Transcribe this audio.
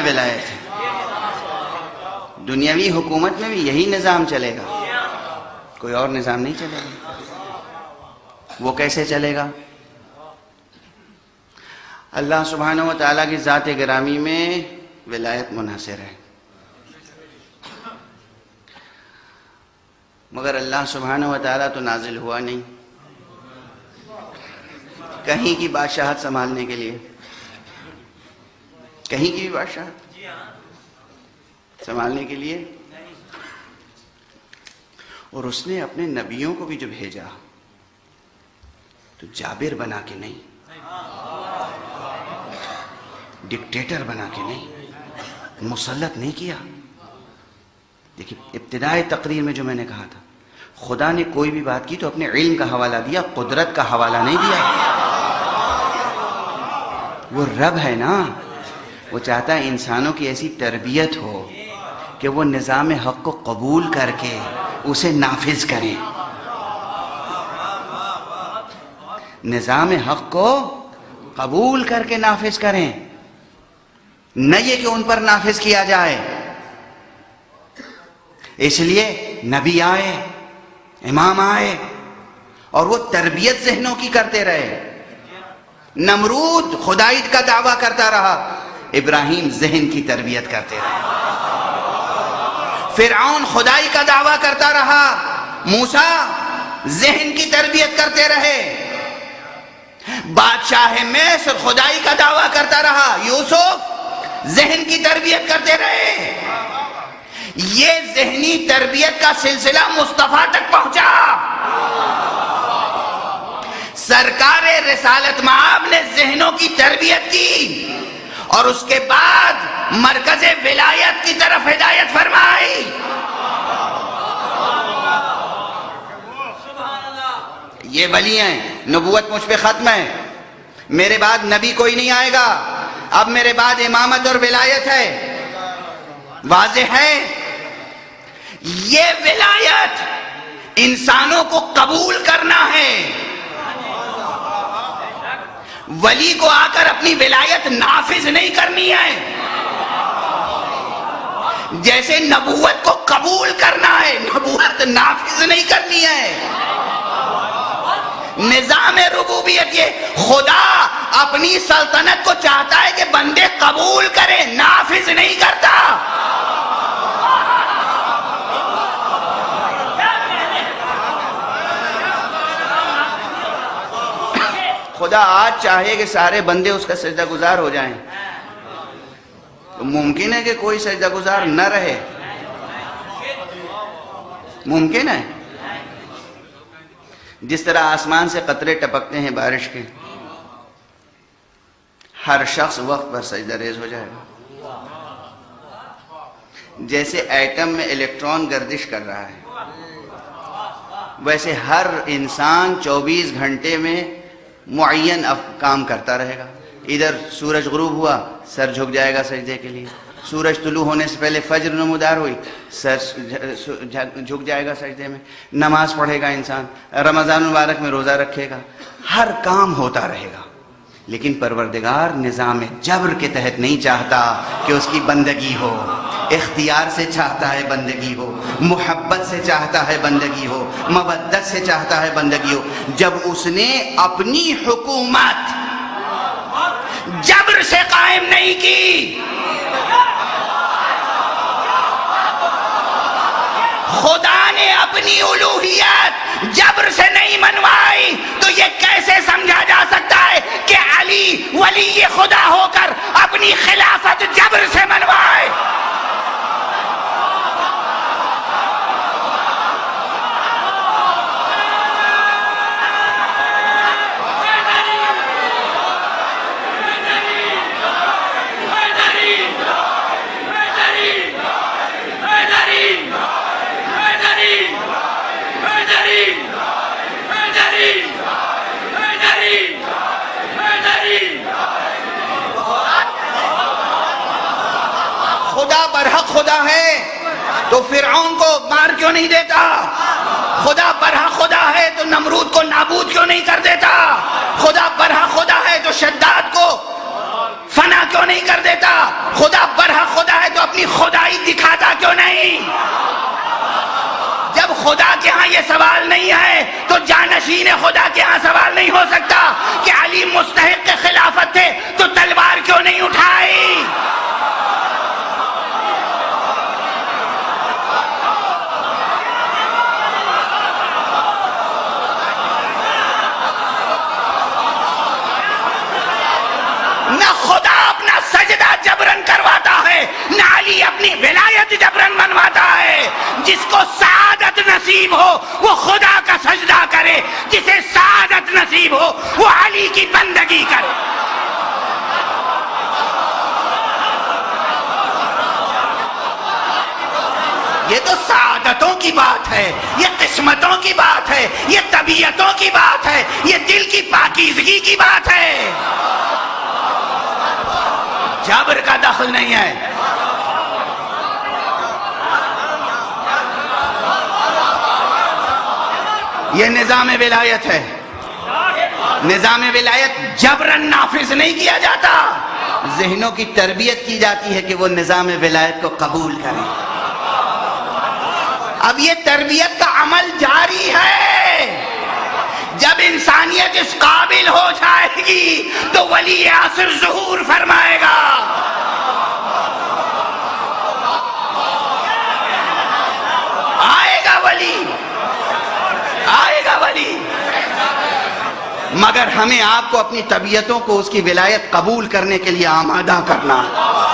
ولایت ہے. دنیاوی حکومت میں بھی یہی نظام چلے گا, کوئی اور نظام نہیں چلے گا. وہ کیسے چلے گا؟ اللہ سبحانہ و تعالیٰ کی ذات گرامی میں ولایت منحصر ہے, مگر اللہ سبحانہ و تعالیٰ تو نازل ہوا نہیں کہیں کی بادشاہت سنبھالنے کے لیے, کہیں کی بھی بادشاہت سنبھالنے کے لیے. اور اس نے اپنے نبیوں کو بھی جو بھیجا تو جابر بنا کے نہیں, ڈکٹیٹر بنا کے نہیں, مسلط نہیں کیا. دیکھیں ابتدائی تقریر میں جو میں نے کہا تھا, خدا نے کوئی بھی بات کی تو اپنے علم کا حوالہ دیا, قدرت کا حوالہ نہیں دیا. وہ رب ہے نا, وہ چاہتا ہے انسانوں کی ایسی تربیت ہو کہ وہ نظام حق کو قبول کر کے اسے نافذ کریں. نظام حق کو قبول کر کے نافذ کریں, نہ یہ کہ ان پر نافذ کیا جائے. اس لیے نبی آئے, امام آئے, اور وہ تربیت ذہنوں کی کرتے رہے. نمرود خدائیت کا دعویٰ کرتا رہا, ابراہیم ذہن کی تربیت کرتے رہے. فرعون خدائی کا دعویٰ کرتا رہا, موسیٰ ذہن کی تربیت کرتے رہے. بادشاہ مصر خدائی کا دعویٰ کرتا رہا, یوسف ذہن کی تربیت کرتے رہے. یہ ذہنی تربیت کا سلسلہ مصطفیٰ تک پہنچا. سرکار رسالت مآب نے ذہنوں کی تربیت کی اور اس کے بعد مرکز ولایت کی طرف ہدایت فرمائی. یہ ولی ہیں, نبوت مجھ پہ ختم ہے, میرے بعد نبی کوئی نہیں آئے گا, اب میرے بعد امامت اور ولایت ہے. واضح ہے یہ ولایت انسانوں کو قبول کرنا ہے. ولی کو آ کر اپنی ولایت نافذ نہیں کرنی ہے, جیسے نبوت کو قبول کرنا ہے, نبوت نافذ نہیں کرنی ہے. نظام ربوبیت یہ, خدا اپنی سلطنت کو چاہتا ہے کہ بندے قبول کریں, نافذ نہیں کرتا. خدا آج چاہے کہ سارے بندے اس کا سجدہ گزار ہو جائیں, تو ممکن ہے کہ کوئی سجدہ گزار نہ رہے؟ ممکن ہے؟ جس طرح آسمان سے قطرے ٹپکتے ہیں بارش کے, ہر شخص وقت پر سجدہ ریز ہو جائے گا. جیسے ایٹم میں الیکٹران گردش کر رہا ہے, ویسے ہر انسان 24 گھنٹے میں معین کام کرتا رہے گا. ادھر سورج غروب ہوا, سر جھک جائے گا سجدے کے لیے. سورج طلوع ہونے سے پہلے فجر نمودار ہوئی, سر جھک جائے گا سجدے میں. نماز پڑھے گا انسان, رمضان مبارک میں روزہ رکھے گا, ہر کام ہوتا رہے گا. لیکن پروردگار نظام جبر کے تحت نہیں چاہتا کہ اس کی بندگی ہو, اختیار سے چاہتا ہے بندگی ہو, محبت سے چاہتا ہے بندگی ہو, مودت سے چاہتا ہے بندگی ہو. جب اس نے اپنی حکومت جبر سے قائم نہیں کی, خدا نے اپنی الوہیت جبر سے نہیں منوائی, تو یہ کیسے سمجھا جا سکتا ہے کہ علی ولی خدا ہو کر اپنی خلافت جبر سے منوائے؟ خدا برحق خدا ہے تو فرعون کو مار کیوں نہیں دیتا؟ خدا برحق خدا ہے تو نمرود کو نابود کیوں نہیں کر دیتا؟ خدا برحق خدا ہے تو شداد کو فنا کیوں نہیں کر دیتا؟ خدا برحق اپنی خدائی دکھاتا کیوں نہیں؟ جب خدا کے ہاں یہ سوال نہیں ہے تو جانشین خدا کے ہاں سوال نہیں ہو سکتا کہ علی مستحق خلافت تھے تو تلوار کیوں نہیں اٹھائی؟ نہ خدا اپنا سجدہ جبرن کرواتا ہے، نہ علی اپنی ولایت جبرن منواتا ہے۔ جس کو سعادت نصیب ہو وہ خدا کا سجدہ کرے، جسے سعادت نصیب ہو وہ علی کی بندگی کرے۔ یہ تو سعادتوں کی بات ہے، یہ قسمتوں کی بات ہے، یہ طبیعتوں کی بات ہے، یہ دل کی پاکیزگی کی بات ہے، جبر کا دخل نہیں ہے۔ یہ نظام ولایت ہے، نظام ولایت جبرن نافذ نہیں کیا جاتا، ذہنوں کی تربیت کی جاتی ہے کہ وہ نظام ولایت کو قبول کریں۔ اب یہ تربیت کا عمل جاری ہے، جب انسانیت اس قابل ہو جائے گی تو ولی عصر ظہور فرمائے گا۔ آئے گا ولی، آئے گا ولی، مگر ہمیں آپ کو اپنی طبیعتوں کو اس کی ولایت قبول کرنے کے لیے آمادہ کرنا ہے۔